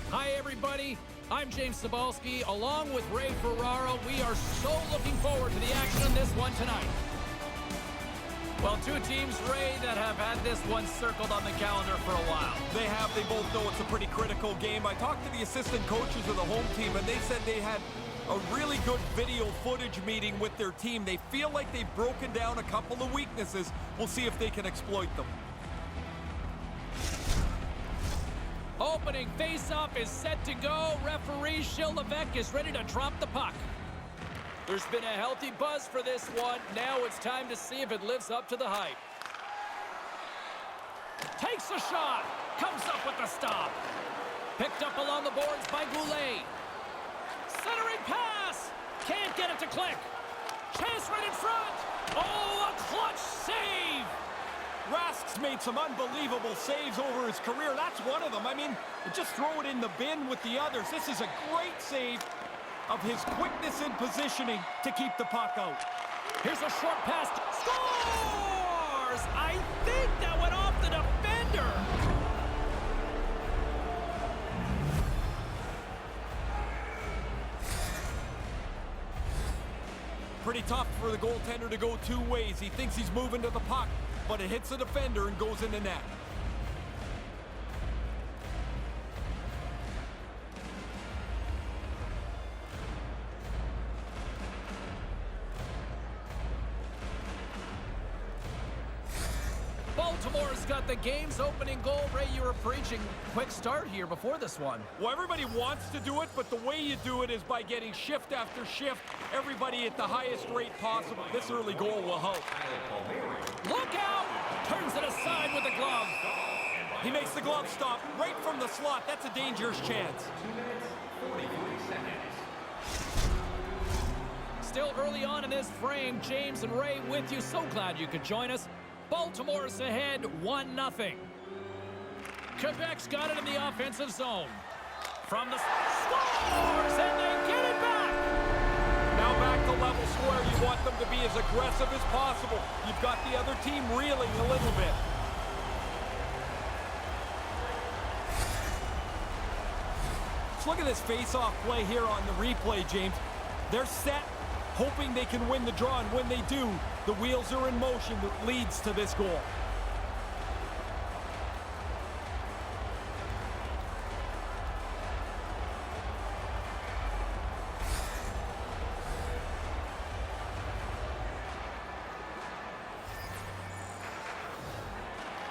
Hi, everybody. I'm James Cybulski. Along with Ray Ferraro, we are so looking forward to the action on this one tonight. Well, two teams, Ray, that have had this one circled on the calendar for a while. They have. They both know it's a pretty critical game. I talked to the assistant coaches of the home team, and they said they had a really good video footage meeting with their team. They feel like they've broken down a couple of weaknesses. We'll see if they can exploit them. Opening face-off is set to go. Referee Levesque is ready to drop the puck. There's been a healthy buzz for this one. Now it's time to see if it lives up to the hype. Takes a shot. Comes up with the stop. Picked up along the boards by Goulet. Centering pass. Can't get it to click. Chance right in front. Oh, a clutch save. Rask's made some unbelievable saves over his career. That's one of them. I mean, just throw it in the bin with the others. This is a great save of his quickness and positioning to keep the puck out. Here's a short pass. Scores! I think that went off the defender. Pretty tough for the goaltender to go two ways. He thinks he's moving to the puck, but it hits the defender and goes in the net. Baltimore's got the game's opening goal. Ray, you were preaching quick start here before this one. Well, everybody wants to do it, but the way you do it is by getting shift after shift, everybody at the highest rate possible. This early goal will help. Look out! Turns it aside with the glove. He makes the glove stop right from the slot. That's a dangerous chance. 2 minutes, 43 seconds. Still early on in this frame, James and Ray with you. So glad you could join us. Baltimore's ahead 1-0. Quebec's got it in the offensive zone. From the scores, and they get it back. Now back to level square. You want them to be as aggressive as possible. You've got the other team reeling a little bit. Let's look at this face-off play here on the replay, James. They're set, hoping they can win the draw, and when they do, the wheels are in motion that leads to this goal.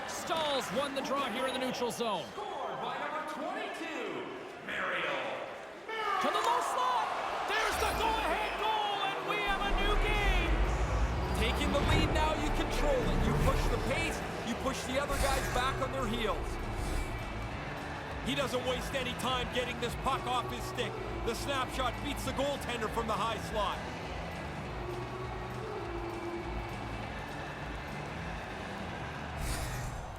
Stalls won the draw here in the neutral zone. Scored by number 22, Mariel. To the low slot. There's the go-ahead goal, and we have a new game. Taking the lead now, you control it. You push the pace, you push the other guys back on their heels. He doesn't waste any time getting this puck off his stick. The snapshot beats the goaltender from the high slot.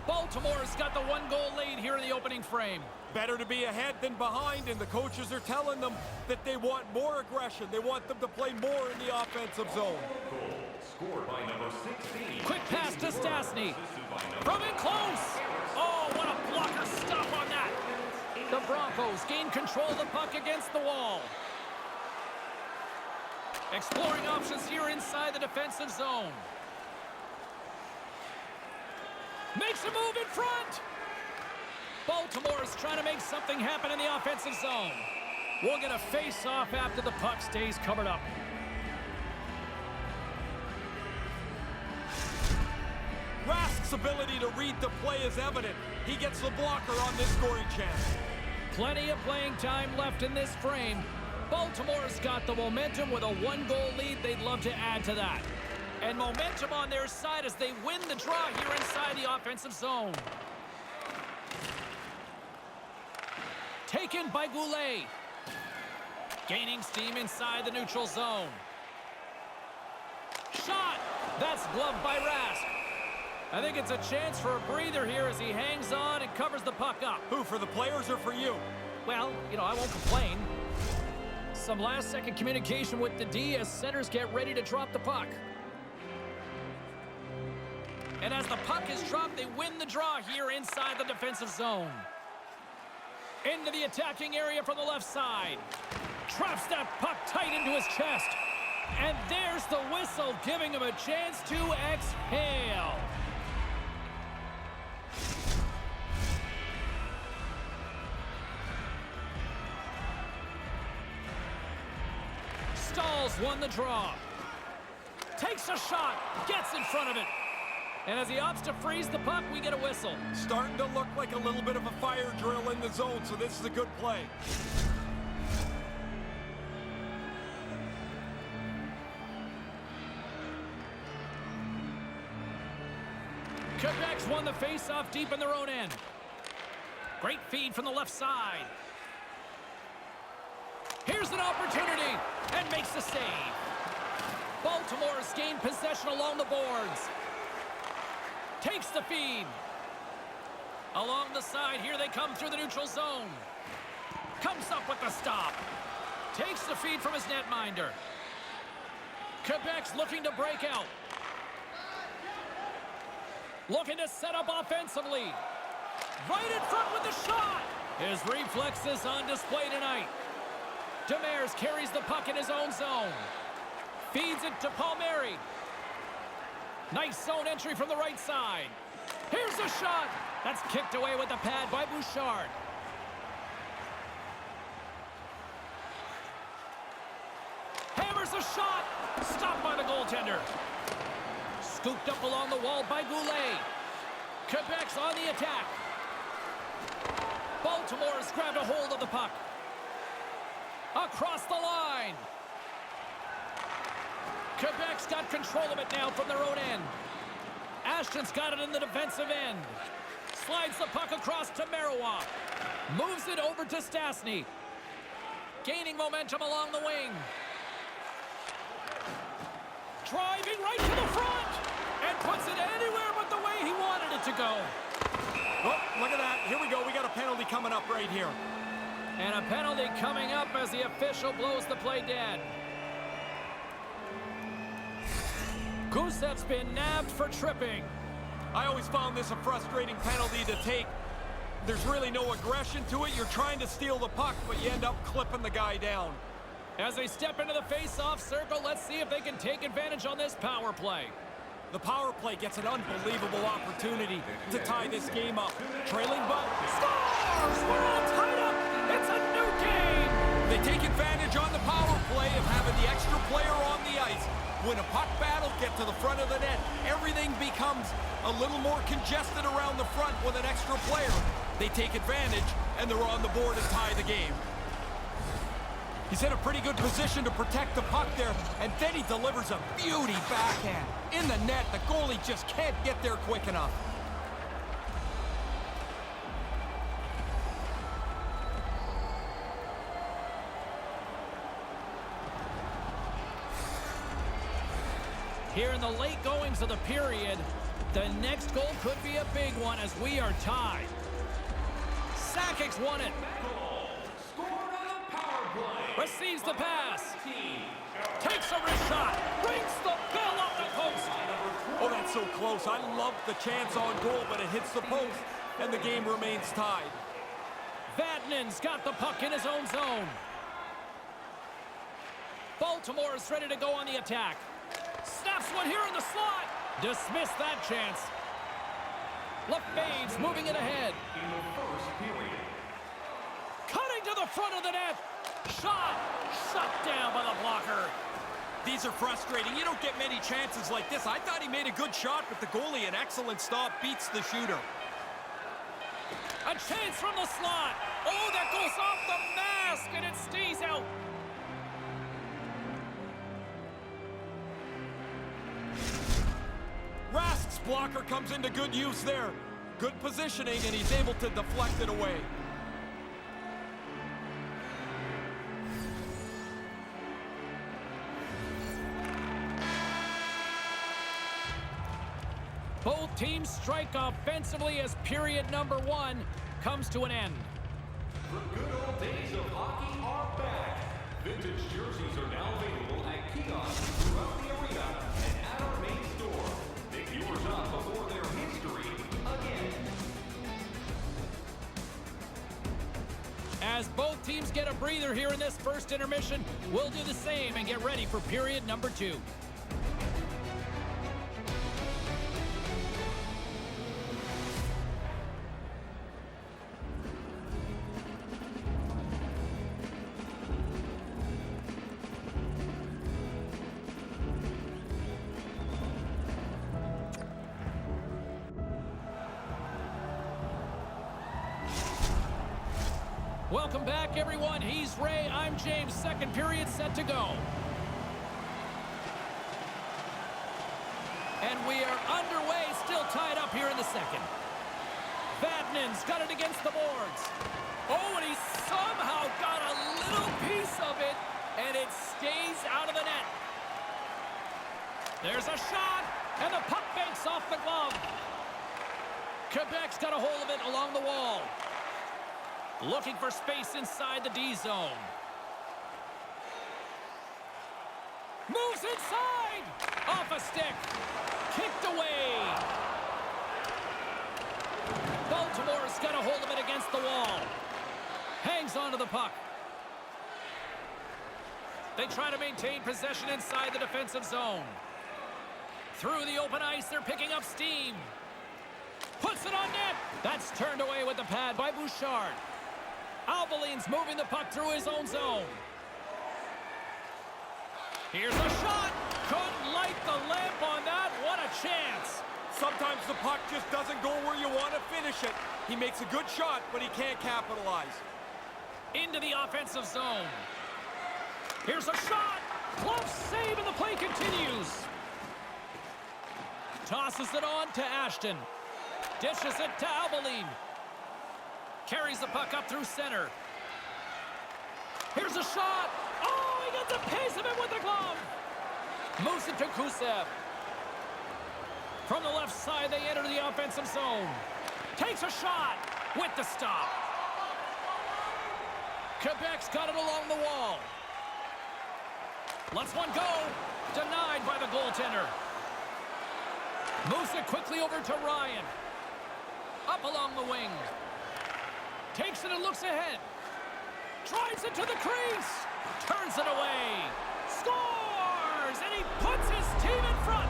Baltimore's got the one-goal lead here in the opening frame. Better to be ahead than behind, and the coaches are telling them that they want more aggression. They want them to play more in the offensive zone. Goal scored by number 16. Quick pass to Stastny. From in close. Oh, what a blocker stop on that. The Broncos gain control of the puck against the wall. Exploring options here inside the defensive zone. Makes a move in front. Baltimore is trying to make something happen in the offensive zone. We'll get a face-off after the puck stays covered up. Rask's ability to read the play is evident. He gets the blocker on this scoring chance. Plenty of playing time left in this frame. Baltimore's got the momentum with a one-goal lead. They'd love to add to that. And momentum on their side as they win the draw here inside the offensive zone. Taken by Goulet. Gaining steam inside the neutral zone. Shot! That's gloved by Rask. I think it's a chance for a breather here as he hangs on and covers the puck up. Who, for the players or for you? Well, you know, I won't complain. Some last-second communication with the D as centers get ready to drop the puck. And as the puck is dropped, they win the draw here inside the defensive zone. Into the attacking area from the left side. Traps that puck tight into his chest. And there's the whistle, giving him a chance to exhale. Stahls won the draw. Takes a shot, gets in front of it. And as he opts to freeze the puck, we get a whistle. Starting to look like a little bit of a fire drill in the zone, so this is a good play. Quebec's won the face-off deep in their own end. Great feed from the left side. Here's an opportunity, and makes the save. Baltimore's gained possession along the boards. Takes the feed. Along the side, here they come through the neutral zone. Comes up with the stop. Takes the feed from his netminder. Quebec's looking to break out. Looking to set up offensively. Right in front with the shot. His reflexes on display tonight. Demers carries the puck in his own zone. Feeds it to Palmieri. Nice zone entry from the right side. Here's a shot. That's kicked away with the pad by Bouchard. Hammers a shot. Stopped by the goaltender. Scooped up along the wall by Goulet. Quebec's on the attack. Baltimore has grabbed a hold of the puck. Across the line. Quebec's got control of it now from their own end. Ashton's got it in the defensive end. Slides the puck across to Marois. Moves it over to Stastny. Gaining momentum along the wing. Driving right to the front. And puts it anywhere but the way he wanted it to go. Oh, look at that. Here we go. We got a penalty coming up right here. And a penalty coming up as the official blows the play dead. Gusev's been nabbed for tripping. I always found this a frustrating penalty to take. There's really no aggression to it. You're trying to steal the puck, but you end up clipping the guy down. As they step into the face-off circle, let's see if they can take advantage on this power play. The power play gets an unbelievable opportunity to tie this game up. Trailing but Scores! We're all tied up! It's a new game! They take advantage on the power play of having the extra player on the ice. When a puck battle gets to the front of the net, everything becomes a little more congested around the front with an extra player. They take advantage, and they're on the board and tie the game. He's in a pretty good position to protect the puck there, and then he delivers a beauty backhand. In the net, the goalie just can't get there quick enough. Here in the late goings of the period, the next goal could be a big one as we are tied. Sakic's won it. Receives the pass. Takes a wrist shot. Brings the bill up the post. Oh, that's so close. I love the chance on goal, but it hits the post, and the game remains tied. Vatanen's got the puck in his own zone. Baltimore is ready to go on the attack. Snaps one here in the slot. Dismiss that chance. LeFave's moving it ahead. In the first period. Cutting to the front of the net. Shot. Shut down by the blocker. These are frustrating. You don't get many chances like this. I thought he made a good shot, but the goalie, an excellent stop, beats the shooter. A chance from the slot. Oh, that goes off the mask, and it stays out. Rask's blocker comes into good use there. Good positioning, and he's able to deflect it away. Both teams strike offensively as period number one comes to an end. The good old days of hockey are back. Vintage jerseys are now available at kiosks throughout the arena and at our main store. Pick yours up before their history again. As both teams get a breather here in this first intermission, we'll do the same and get ready for period number 2. Welcome back, everyone. He's Ray. I'm James. Second period set to go. And we are underway, still tied up here in the second. Vadnan's got it against the boards. Oh, and he somehow got a little piece of it, and it stays out of the net. There's a shot, and the puck banks off the glove. Quebec's got a hold of it along the wall. Looking for space inside the D zone. Moves inside! Off a stick. Kicked away. Baltimore's got a hold of it against the wall. Hangs onto the puck. They try to maintain possession inside the defensive zone. Through the open ice, they're picking up steam. Puts it on net. That's turned away with the pad by Bouchard. Albeline's moving the puck through his own zone. Here's a shot. Couldn't light the lamp on that. What a chance. Sometimes the puck just doesn't go where you want to finish it. He makes a good shot, but he can't capitalize. Into the offensive zone. Here's a shot. Close save, and the play continues. Tosses it on to Ashton. Dishes it to Albeline. Carries the puck up through center. Here's a shot. Oh, he gets a piece of it with the glove. Moves it to Kusev. From the left side, they enter the offensive zone. Takes a shot with the stop. Quebec's got it along the wall. Lets one go. Denied by the goaltender. Moves it quickly over to Ryan. Up along the wing. Takes it and looks ahead. Drives it to the crease. Turns it away. Scores! And he puts his team in front.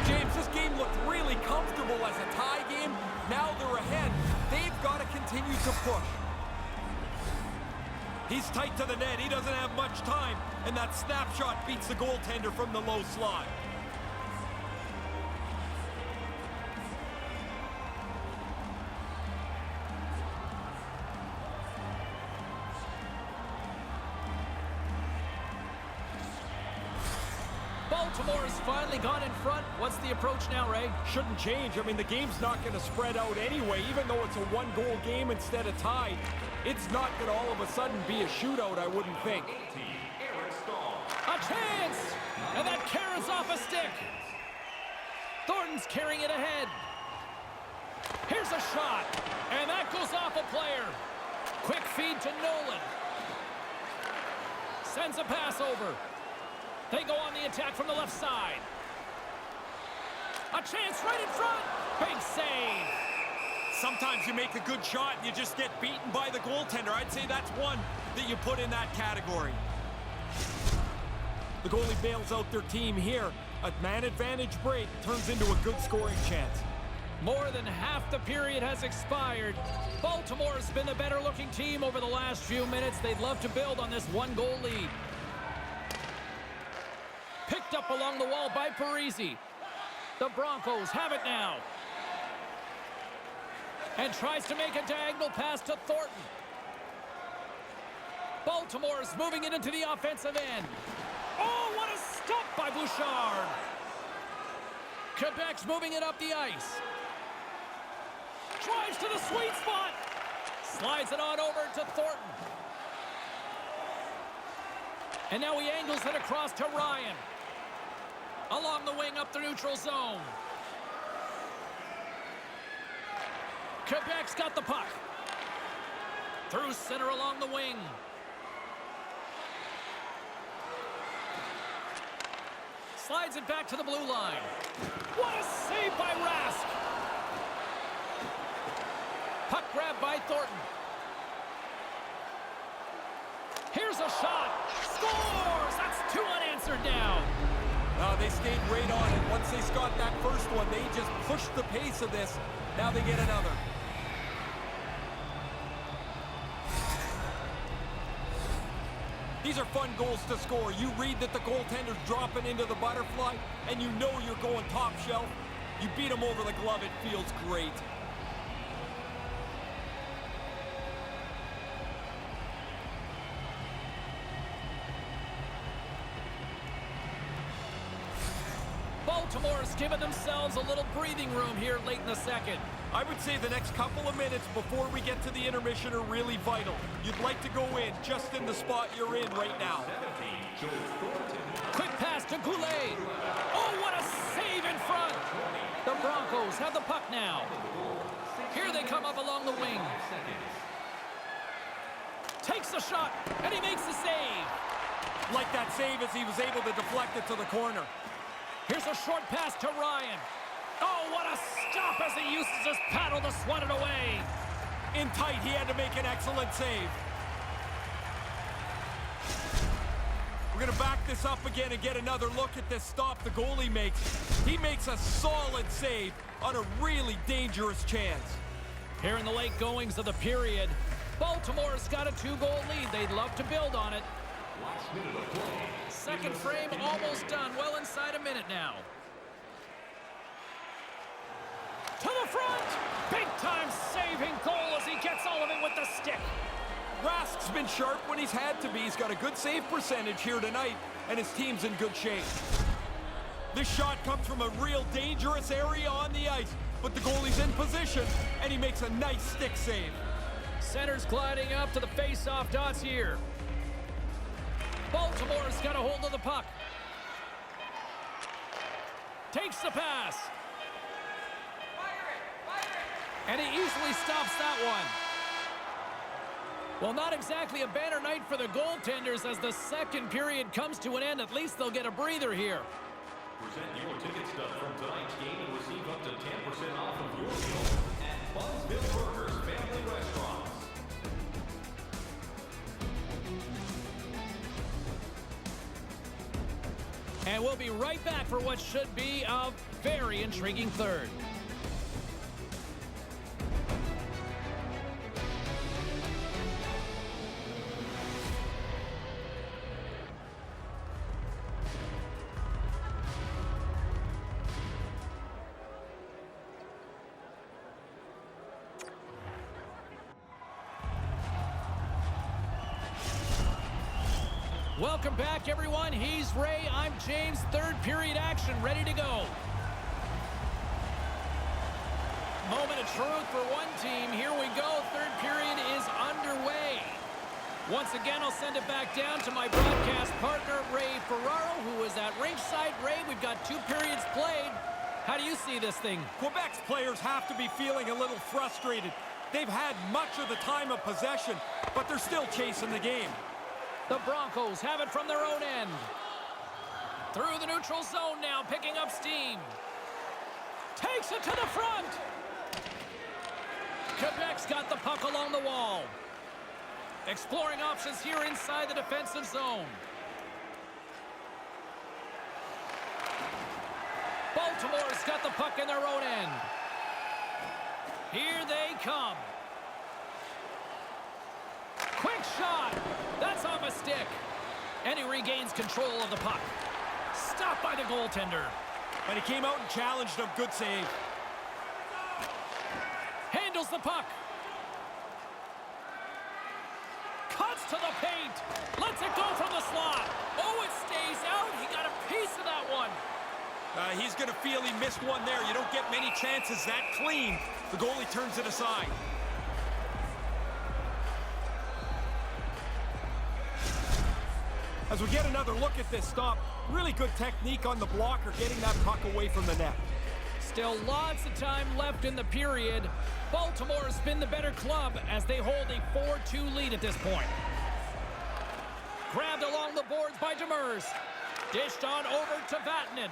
James, this game looked really comfortable as a tie game. Now they're ahead. They've got to continue to push. He's tight to the net. He doesn't have much time. And that snapshot beats the goaltender from the low slot. Baltimore's finally gone in front. What's the approach now, Ray? Shouldn't change. I mean, the game's not going to spread out anyway, even though it's a one-goal game instead of tied. It's not going to all of a sudden be a shootout, I wouldn't think. A chance! And that carries off a stick. Thornton's carrying it ahead. Here's a shot. And that goes off a player. Quick feed to Nolan. Sends a pass over. They go on the attack from the left side. A chance right in front. Big save. Sometimes you make a good shot and you just get beaten by the goaltender. I'd say that's one that you put in that category. The goalie bails out their team here. A man advantage break turns into a good scoring chance. More than half the period has expired. Baltimore's been the better looking team over the last few minutes. They'd love to build on this one-goal lead. Picked up along the wall by Parisi. The Broncos have it now. And tries to make a diagonal pass to Thornton. Baltimore's moving it into the offensive end. Oh, what a stop by Bouchard. Quebec's moving it up the ice. Drives to the sweet spot. Slides it on over to Thornton. And now he angles it across to Ryan. Along the wing up the neutral zone. Quebec's got the puck. Through center along the wing. Slides it back to the blue line. What a save by Rask. Puck grab by Thornton. Here's a shot. Scores! That's 2 unanswered now. They stayed right on it. Once they got that first one, they just pushed the pace of this. Now they get another. These are fun goals to score. You read that the goaltender's dropping into the butterfly, and you know you're going top shelf. You beat them over the glove. It feels great. Baltimore's given themselves a little breathing room here late in the second. I would say the next couple of minutes before we get to the intermission are really vital. You'd like to go in just in the spot you're in right now. Quick pass to Goulet. Oh, what a save in front. The Broncos have the puck now. Here they come up along the wing. Takes the shot, and he makes the save. Like that save as he was able to deflect it to the corner. Here's a short pass to Ryan. Oh, what a stop as he uses his paddle to swat it away. In tight, he had to make an excellent save. We're going to back this up again and get another look at this stop the goalie makes. He makes a solid save on a really dangerous chance. Here in the late goings of the period, Baltimore's got a 2-goal lead. They'd love to build on it. Second frame almost done. Well inside a minute now. To the front! Big-time saving goal as he gets all of it with the stick. Rask's been sharp when he's had to be. He's got a good save percentage here tonight, and his team's in good shape. This shot comes from a real dangerous area on the ice, but the goalie's in position, and he makes a nice stick save. Center's gliding up to the face-off dots here. Baltimore's got a hold of the puck. Takes the pass. And he easily stops that one. Well, not exactly a banner night for the goaltenders as the second period comes to an end. At least they'll get a breather here. Present your ticket stub from tonight's game and receive up to 10% off of your meal at Bunsville Burgers Family Restaurants. And we'll be right back for what should be a very intriguing third. Welcome back, everyone. He's Ray. I'm James. Third period action ready to go. Moment of truth for one team. Here we go. Third period is underway. Once again, I'll send it back down to my broadcast partner, Ray Ferraro, who is at ringside. Ray, we've got 2 periods played. How do you see this thing? Quebec's players have to be feeling a little frustrated. They've had much of the time of possession, but they're still chasing the game. The Broncos have it from their own end. Through the neutral zone now, picking up steam. Takes it to the front. Quebec's got the puck along the wall. Exploring options here inside the defensive zone. Baltimore's got the puck in their own end. Here they come. Quick shot. That's off a stick. And he regains control of the puck. Stopped by the goaltender. But he came out and challenged him. Good save. Handles the puck. Cuts to the paint. Lets it go from the slot. Oh, it stays out. He got a piece of that one. He's going to feel he missed one there. You don't get many chances that clean. The goalie turns it aside. As we get another look at this stop, really good technique on the blocker, getting that puck away from the net. Still lots of time left in the period. Baltimore's been the better club as they hold a 4-2 lead at this point. Grabbed along the boards by Demers. Dished on over to Vatanen.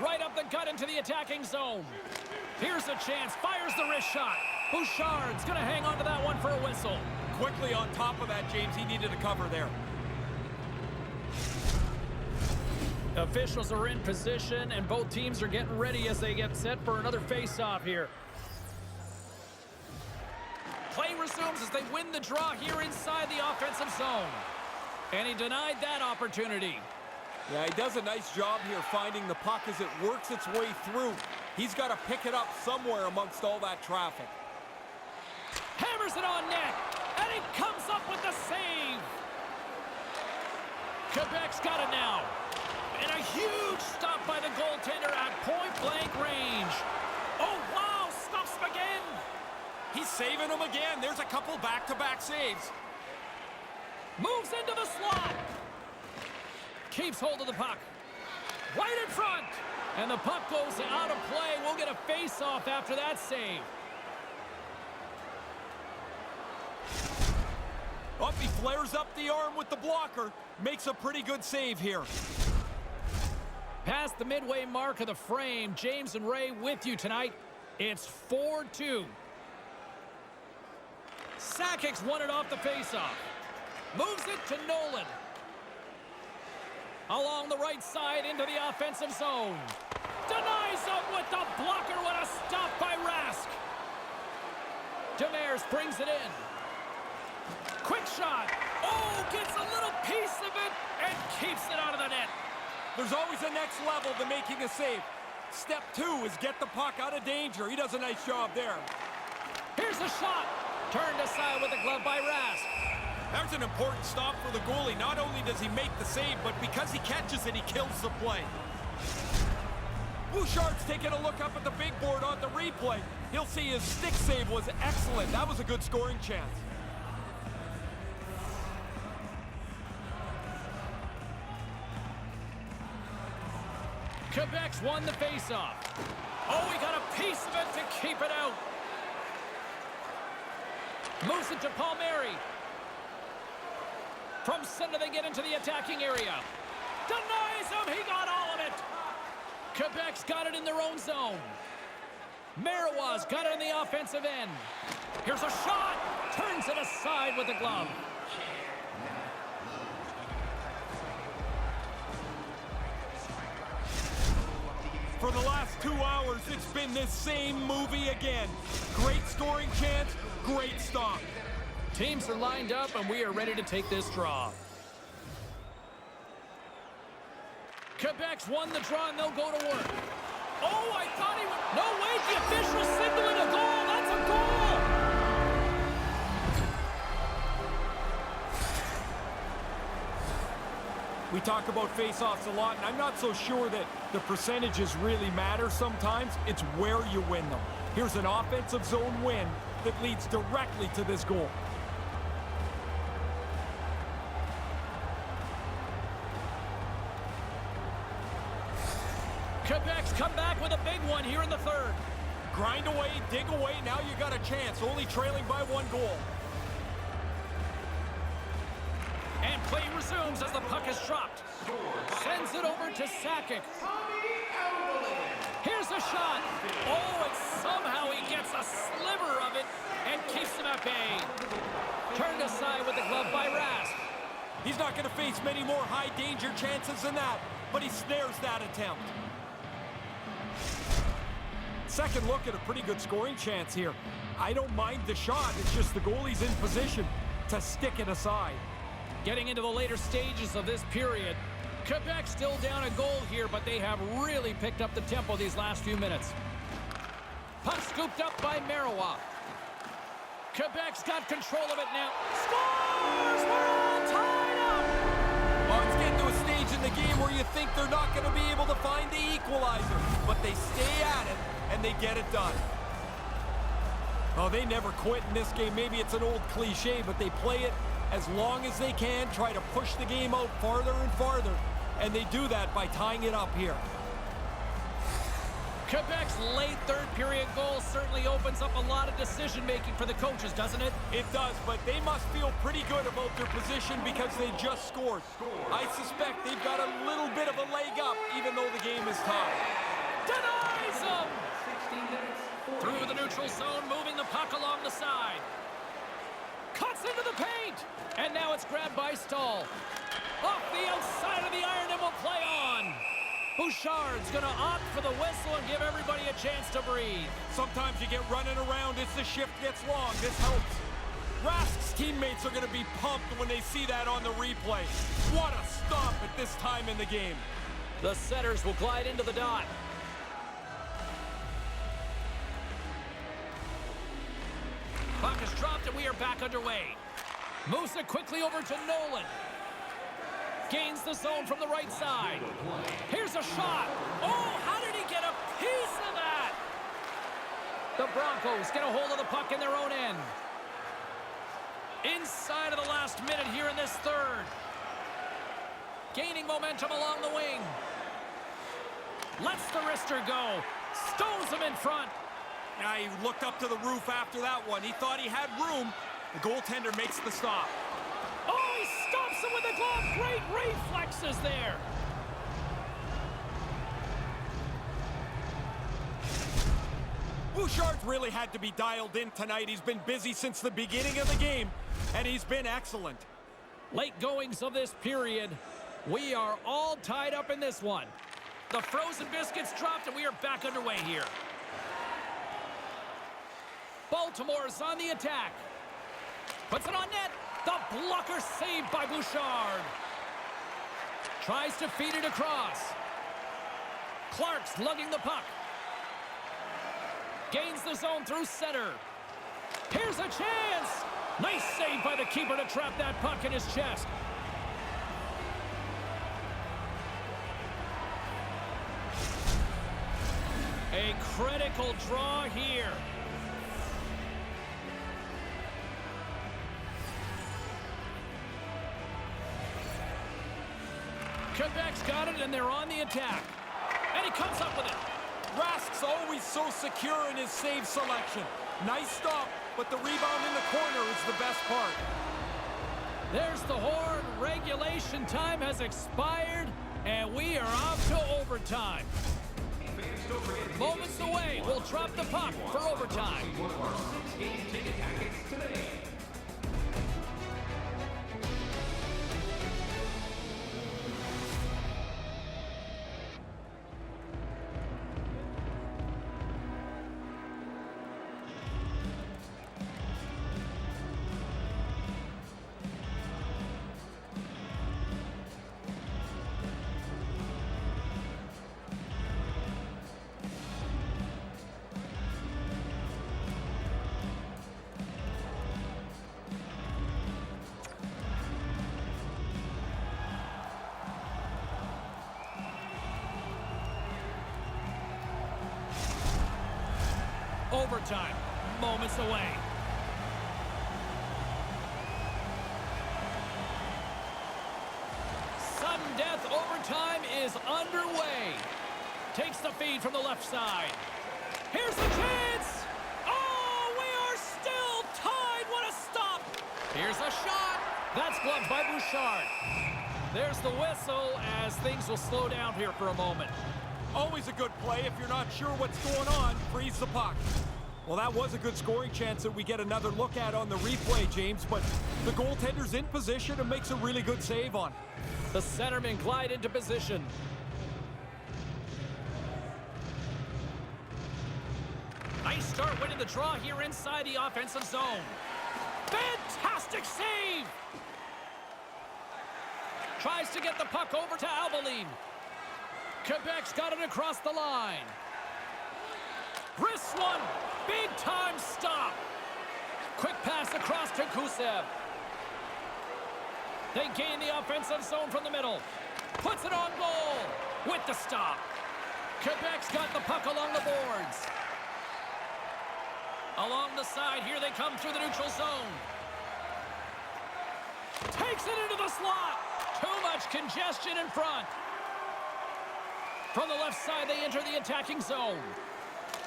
Right up the gut into the attacking zone. Here's a chance. Fires the wrist shot. Bouchard's going to hang on to that one for a whistle. Quickly on top of that, James. He needed a cover there. Officials are in position, and both teams are getting ready as they get set for another face-off here. Play resumes as they win the draw here inside the offensive zone. And he denied that opportunity. Yeah, he does a nice job here finding the puck as it works its way through. He's got to pick it up somewhere amongst all that traffic. Hammers it on net, and he comes up with the save. Quebec's got it now. And a huge stop by the goaltender at point-blank range. Oh, wow, stops him again. He's saving them again. There's a couple back-to-back saves. Moves into the slot. Keeps hold of the puck. Right in front. And the puck goes out of play. We'll get a face-off after that save. Up, he flares up the arm with the blocker. Makes a pretty good save here. Past the midway mark of the frame, James and Ray with you tonight. It's 4-2. Sakic's won it off the faceoff. Moves it to Nolan. Along the right side into the offensive zone. Denies him with the blocker. What a stop by Rask. Demers brings it in. Quick shot. Oh, gets a little piece of it and keeps it out of the net. There's always a next level to making a save. Step 2 is get the puck out of danger. He does a nice job there. Here's a shot. Turned aside with a glove by Rask. That's an important stop for the goalie. Not only does he make the save, but because he catches it, he kills the play. Bouchard's taking a look up at the big board on the replay. He'll see his stick save was excellent. That was a good scoring chance. Quebec's won the faceoff. Oh, he got a piece of it to keep it out. Moves it to Palmieri. From center, they get into the attacking area. Denies him. He got all of it. Quebec's got it in their own zone. Marois got it in the offensive end. Here's a shot. Turns it aside with the glove. For the last 2 hours, it's been this same movie again. Great scoring chance, great stop. Teams are lined up, and we are ready to take this draw. Quebec's won the draw, and they'll go to work. Oh, I thought he would... No, wait, the official signaling a goal. That's a goal! We talk about face-offs a lot, and I'm not so sure that the percentages really matter sometimes. It's where you win them. Here's an offensive zone win that leads directly to this goal. Quebec's come back with a big one here in the third. Grind away, dig away, now you got a chance, only trailing by 1 goal. And play resumes as the puck is dropped. Sends it over to Sakic. Here's a shot. Oh, and somehow he gets a sliver of it and keeps him at bay. Turned aside with the glove by Rask. He's not going to face many more high-danger chances than that, but he snares that attempt. Second look at a pretty good scoring chance here. I don't mind the shot, it's just the goalie's in position to stick it aside. Getting into the later stages of this period, Quebec still down a goal here, but they have really picked up the tempo these last few minutes. Puck scooped up by Marois. Quebec's got control of it now. Scores! We're all tied up! Well, it's getting to a stage in the game where you think they're not going to be able to find the equalizer, but they stay at it, and they get it done. Oh, they never quit in this game. Maybe it's an old cliche, but they play it as long as they can, try to push the game out farther and farther, and they do that by tying it up here. Quebec's late third period goal certainly opens up a lot of decision-making for the coaches, doesn't it? It does, but they must feel pretty good about their position because they just scored. I suspect they've got a little bit of a leg up, even though the game is tied. Denies him! 16 minutes, Through the neutral zone, moving the puck along the side. Cuts into the paint. And now it's grabbed by Stahl. Off the outside of the iron and will play on. Bouchard's going to opt for the whistle and give everybody a chance to breathe. Sometimes you get running around as the shift gets long. This helps. Rask's teammates are going to be pumped when they see that on the replay. What a stop at this time in the game. The setters will glide into the dot. Puck is dropped and we are back underway. Moves it quickly over to Nolan. Gains the zone from the right side. Here's a shot. Oh, how did he get a piece of that? The Broncos get a hold of the puck in their own end. Inside of the last minute here in this third. Gaining momentum along the wing. Lets the wrister go. Stones him in front. Now he looked up to the roof after that one. He thought he had room. The goaltender makes the stop. Oh, he stops him with the glove. Great reflexes there. Bouchard's really had to be dialed in tonight. He's been busy since the beginning of the game, and he's been excellent. Late goings of this period. We are all tied up in this one. The frozen biscuits dropped, and we are back underway here. Baltimore's on the attack. Puts it on net. The blocker saved by Bouchard. Tries to feed it across. Clark's lugging the puck. Gains the zone through center. Here's a chance. Nice save by the keeper to trap that puck in his chest. A critical draw here. Quebec's got it, and they're on the attack. And he comes up with it. Rask's always so secure in his save selection. Nice stop, but the rebound in the corner is the best part. There's the horn. Regulation time has expired, and we are off to overtime. Moments away, we'll drop the puck for overtime. One of our 6-game ticket packets today. Overtime, moments away. Sudden death overtime is underway. Takes the feed from the left side. Here's the chance. Oh, we are still tied. What a stop. Here's a shot. That's gloved by Bouchard. There's the whistle as things will slow down here for a moment. Always a good play. If you're not sure what's going on, freeze the puck. Well, that was a good scoring chance that we get another look at on the replay, James, but the goaltender's in position and makes a really good save on. The centermen glide into position. Nice start winning the draw here inside the offensive zone. Fantastic save! Tries to get the puck over to Albaline. Quebec's got it across the line. Wrist one. Big time stop. Quick pass across to Kusev. They gain the offensive zone from the middle. Puts it on goal with the stop. Quebec's got the puck along the boards. Along the side, here they come through the neutral zone. Takes it into the slot. Too much congestion in front. From the left side, they enter the attacking zone.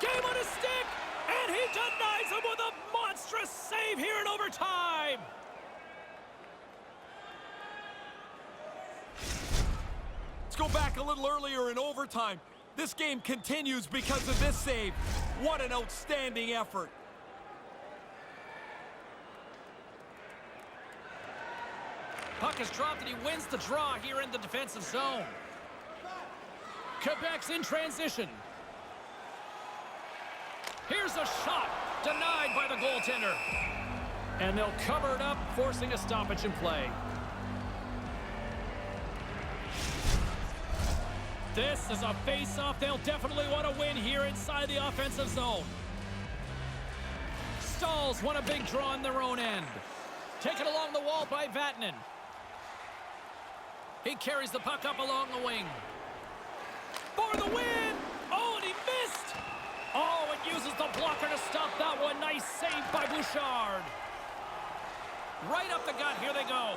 Game on his stick, and he denies him with a monstrous save here in overtime. Let's go back a little earlier in overtime. This game continues because of this save. What an outstanding effort. Puck is dropped and he wins the draw here in the defensive zone. Quebec's in transition. Here's a shot, denied by the goaltender. And they'll cover it up, forcing a stoppage in play. This is a face-off they'll definitely want to win here inside the offensive zone. Stalls won a big draw on their own end. Taken along the wall by Vatanen. He carries the puck up along the wing. For the win! Oh, and he missed! Oh, and uses the blocker to stop that one. Nice save by Bouchard. Right up the gut, here they go.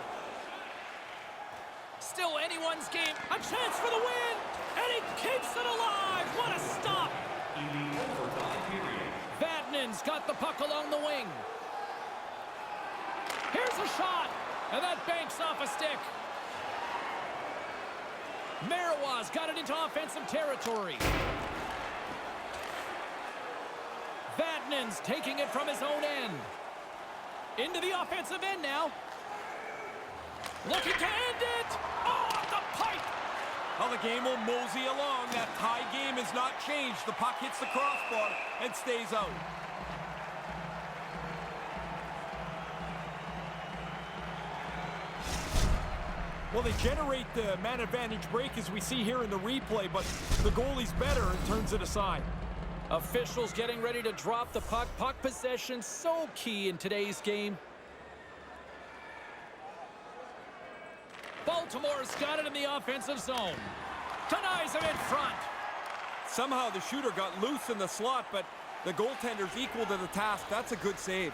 Still anyone's game. A chance for the win! And he keeps it alive! What a stop! In the overtime period. Vatanen's got the puck along the wing. Here's a shot! And that banks off a stick. Marois got it into offensive territory. Vatanen's taking it from his own end. Into the offensive end now. Looking to end it! Oh, off the pipe! Well, the game will mosey along. That tie game has not changed. The puck hits the crossbar and stays out. Well, they generate the man advantage break as we see here in the replay, but the goalie's better and turns it aside. Officials getting ready to drop the puck. Puck possession so key in today's game. Baltimore's got it in the offensive zone. Denies him in front. Somehow the shooter got loose in the slot, but the goaltender's equal to the task. That's a good save.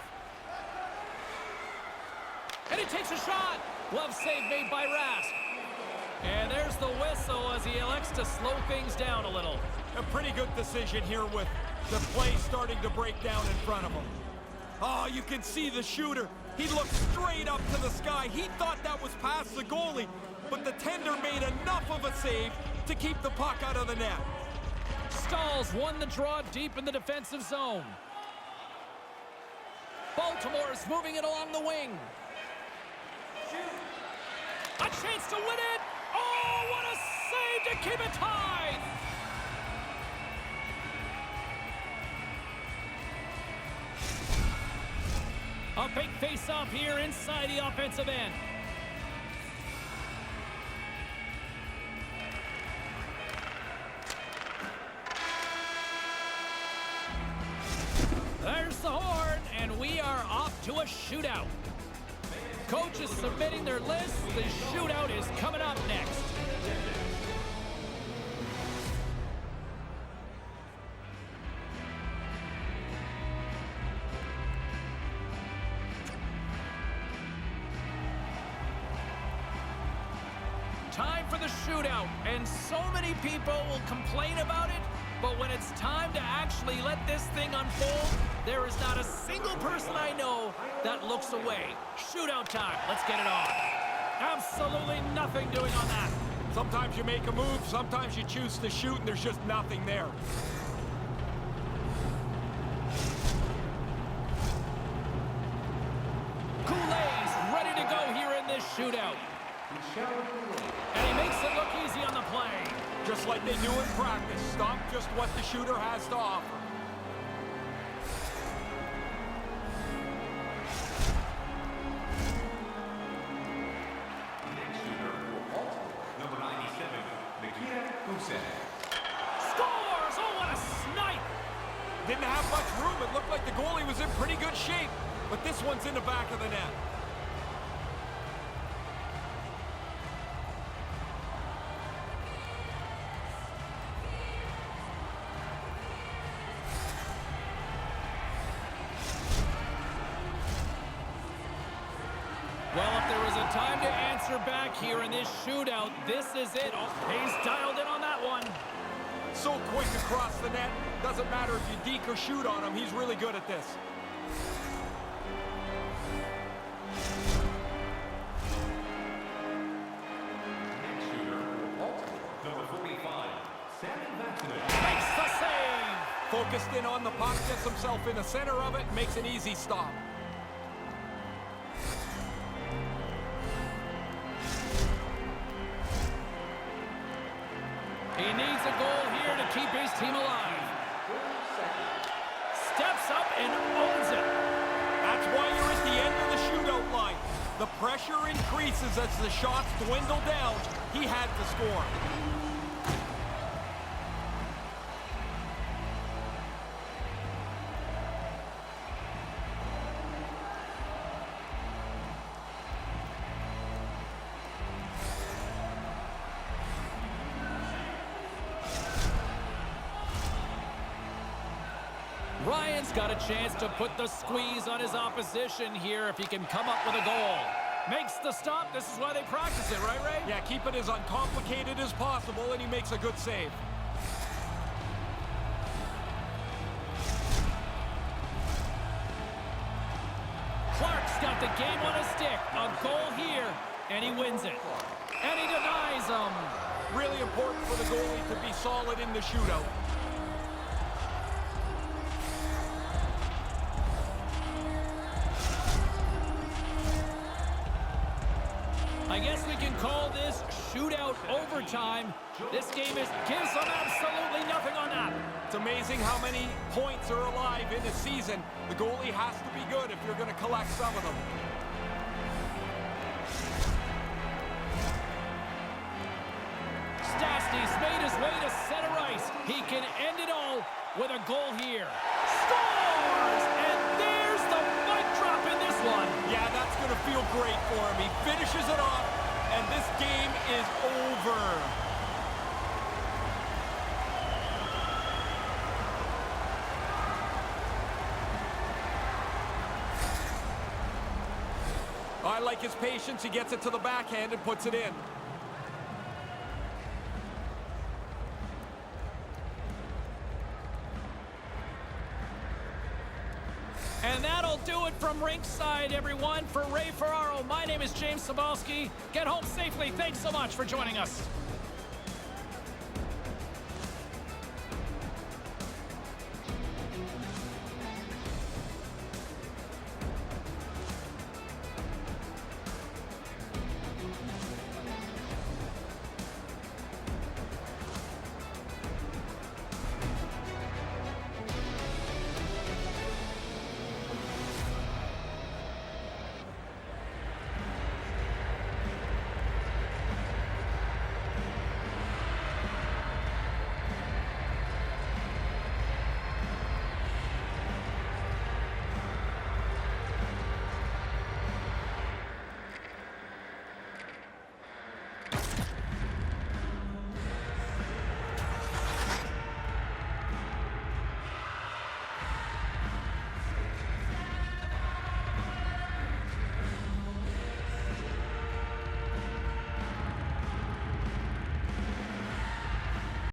And he takes a shot. Glove save made by Rask. And there's the whistle as he elects to slow things down a little. A pretty good decision here with the play starting to break down in front of him. Oh, you can see the shooter. He looked straight up to the sky. He thought that was past the goalie, but the tender made enough of a save to keep the puck out of the net. Stalls won the draw deep in the defensive zone. Baltimore is moving it along the wing. A chance to win it! Oh, what a save to keep it tied! A big face-off here inside the offensive end. There's the horn, and we are off to a shootout. Coaches submitting their lists. The shootout is coming up next. Time for the shootout, and so many people will complain about it, but when it's time to actually let this thing unfold, there is not a single person I know that looks away. Shootout time. Let's get it on. Absolutely nothing doing on that. Sometimes you make a move, sometimes you choose to shoot, and there's just nothing there. Goulet's ready to go here in this shootout. And he makes it look easy on the play. Just like they do in practice. Stop just what the shooter has to offer. Next shooter for Baltimore, number 97, Scores! Oh, what a snipe! Didn't have much room. It looked like the goalie was in pretty good shape, but this one's in the back of the net. Well, if there was a time to answer back here in this shootout, this is it. Oh, he's dialed in on that one. So quick across the net. Doesn't matter if you deke or shoot on him. He's really good at this. Next shooter for Baltimore, number 45, Sammy Vatanen. Makes the save. Full focused in on the puck, gets himself in the center of it, makes an easy stop. He needs a goal here to keep his team alive. Steps up and owns it. That's why you're at the end of the shootout line. The pressure increases as the shots dwindle down. He had to score. Ryan's got a chance to put the squeeze on his opposition here if he can come up with a goal. Makes the stop. This is why they practice it, right, Ray? Yeah, keep it as uncomplicated as possible, and he makes a good save. Clark's got the game on his stick. A goal here, and he wins it. And he denies him. Really important for the goalie to be solid in the shootout. I guess we can call this shootout overtime. This game gives them absolutely nothing on that. It's amazing how many points are alive in a season. The goalie has to be good if you're going to collect some of them. Stastny's made his way to center ice. He can end it all with a goal here. Scores! And there's the mic drop in this one. Yeah, that's going to feel great for him. He finishes it off, and this game is over. I like his patience. He gets it to the backhand and puts it in. And that'll do it from rinkside, everyone. For Ray Ferraro, my name is James Cybulski. Get home safely. Thanks so much for joining us.